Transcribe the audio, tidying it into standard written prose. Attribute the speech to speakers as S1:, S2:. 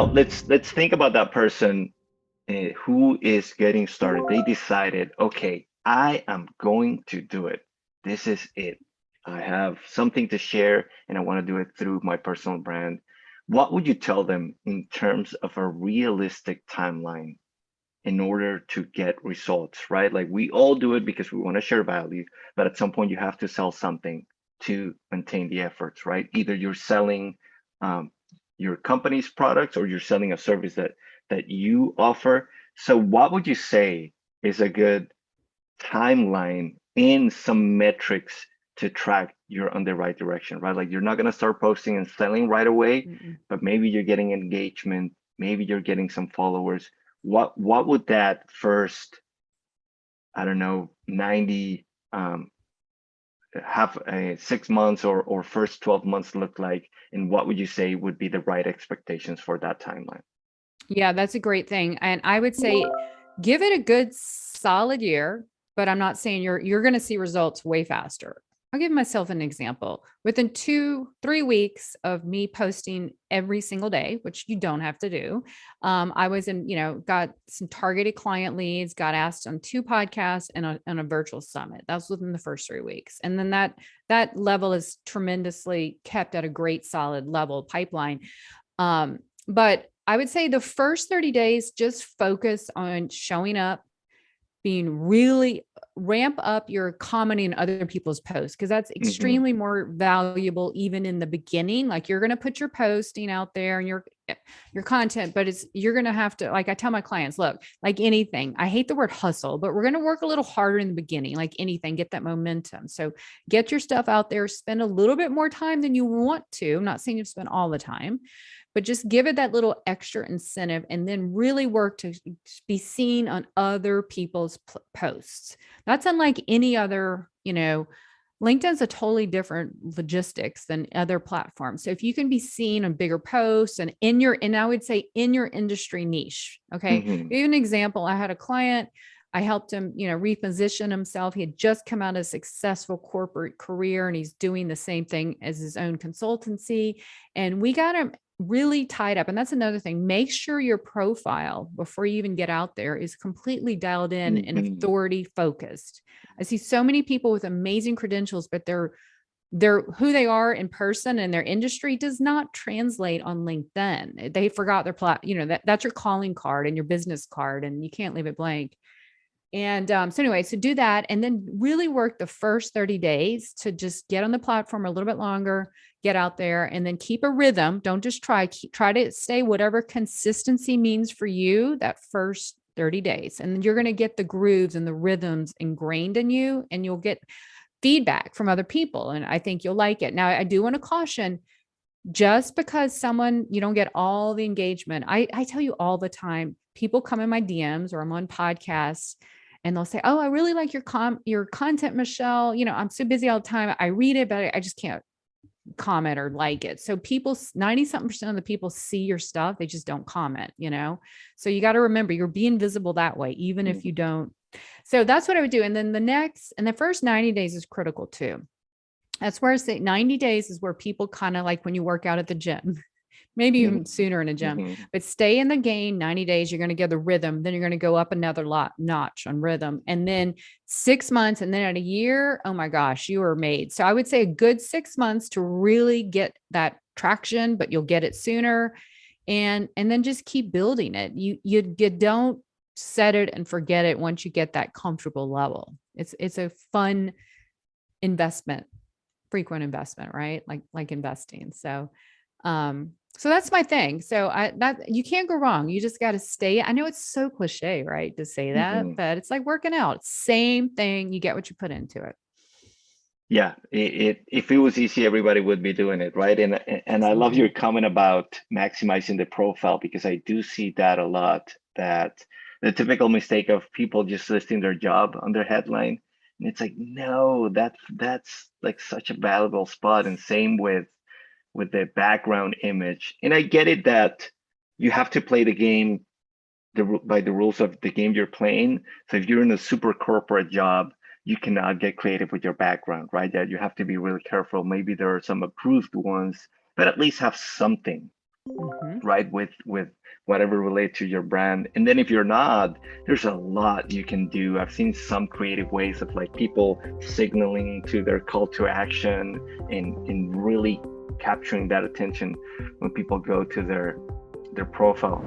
S1: Now let's think about that person who is getting started. They decided, okay, I am going to do it. This is it. I have something to share and I want to do it through my personal brand. What would you tell them in terms of a realistic timeline in order to get results, right? Like we all do it because we want to share value, but at some point you have to sell something to maintain the efforts, right? Either you're selling um, your company's products or you're selling a service that you offer. So what would you say is a good timeline and some metrics to track you're on the right direction, right? Like you're not going to start posting and selling right away,
S2: Mm-mm.
S1: but maybe you're getting engagement, maybe you're getting some followers. What would that first, I don't know, 90 half 6 months or first 12 months look like, and what would you say would be the right expectations for that timeline?
S2: Yeah, that's a great thing. And I would say give it a good solid year, but I'm not saying you're going to see results way faster. I'll give myself an example. Within 2, 3 weeks of me posting every single day, which you don't have to do, I was in, got some targeted client leads, got asked on 2 podcasts and a virtual summit. That was within the first 3 weeks. And then that level is tremendously kept at a great solid level pipeline. But I would say the first 30 days, just focus on showing up, being really ramp up your commenting other people's posts because that's
S1: Hmm.
S2: extremely more valuable even in the beginning. Like you're going to put your posting out there and your content, but you're going to have to, like I tell my clients, look, like anything, I hate the word hustle, but we're going to work a little harder in the beginning, like anything, get that momentum. So get your stuff out there, spend a little bit more time than you want to. I'm not saying you spend all the time, but just give it that little extra incentive and then really work to be seen on other people's posts. That's unlike any other, LinkedIn's a totally different logistics than other platforms. So if you can be seen on bigger posts and I would say in your industry niche, okay.
S1: Hmm.
S2: Give an example. I had a client, I helped him, reposition himself. He had just come out of a successful corporate career and he's doing the same thing as his own consultancy. And we got him really tied up. And that's another thing. Make sure your profile before you even get out there is completely dialed in and
S1: Hmm.
S2: authority focused. I see so many people with amazing credentials, but they're who they are in person and their industry does not translate on LinkedIn. They forgot their that's your calling card and your business card, and you can't leave it blank. And so anyway, so do that and then really work the first 30 days to just get on the platform a little bit longer, get out there and then keep a rhythm. Don't just try to stay whatever consistency means for you that first 30 days. And you're going to get the grooves and the rhythms ingrained in you and you'll get feedback from other people. And I think you'll like it. Now, I do want to caution just because you don't get all the engagement. I tell you all the time, people come in my DMs or I'm on podcasts and they'll say, "Oh, I really like your content, Michelle. I'm so busy all the time. I read it, but I just can't comment or like it." So 90 something percent of the people see your stuff. They just don't comment. So you got to remember you're being visible that way, even if you
S1: Hmm.
S2: don't. So that's what I would do. And then the first 90 days is critical too. That's where I say 90 days is where people kind of like when you work out at the gym, maybe
S1: Hmm.
S2: even sooner in a gym,
S1: Hmm.
S2: but stay in the game 90 days. You're going to get the rhythm. Then you're going to go up another notch on rhythm. And then 6 months and then at a year, oh my gosh, you are made. So I would say a good 6 months to really get that traction, but you'll get it sooner. And then just keep building it. You don't set it and forget it once you get that comfortable level. It's a fun investment, frequent investment, right? Like investing. So that's my thing. So that you can't go wrong. You just got to stay. I know it's so cliche, right, to say that,
S1: Hmm.
S2: but it's like working out. Same thing. You get what you put into it.
S1: Yeah, if it was easy, everybody would be doing it, right? And I love
S2: Absolutely.
S1: your comment about maximizing the profile because I do see that a lot, that the typical mistake of people just listing their job on their headline. And it's like, no, that's like such a valuable spot. And same with the background image. And I get it that you have to play the game by the rules of the game you're playing. So if you're in a super corporate job, you cannot get creative with your background, right? That you have to be really careful. Maybe there are some approved ones, but at least have something. right? With whatever relate to your brand. And then if you're not, there's a lot you can do. I've seen some creative ways of like people signaling to their call to action and really capturing that attention when people go to their profile.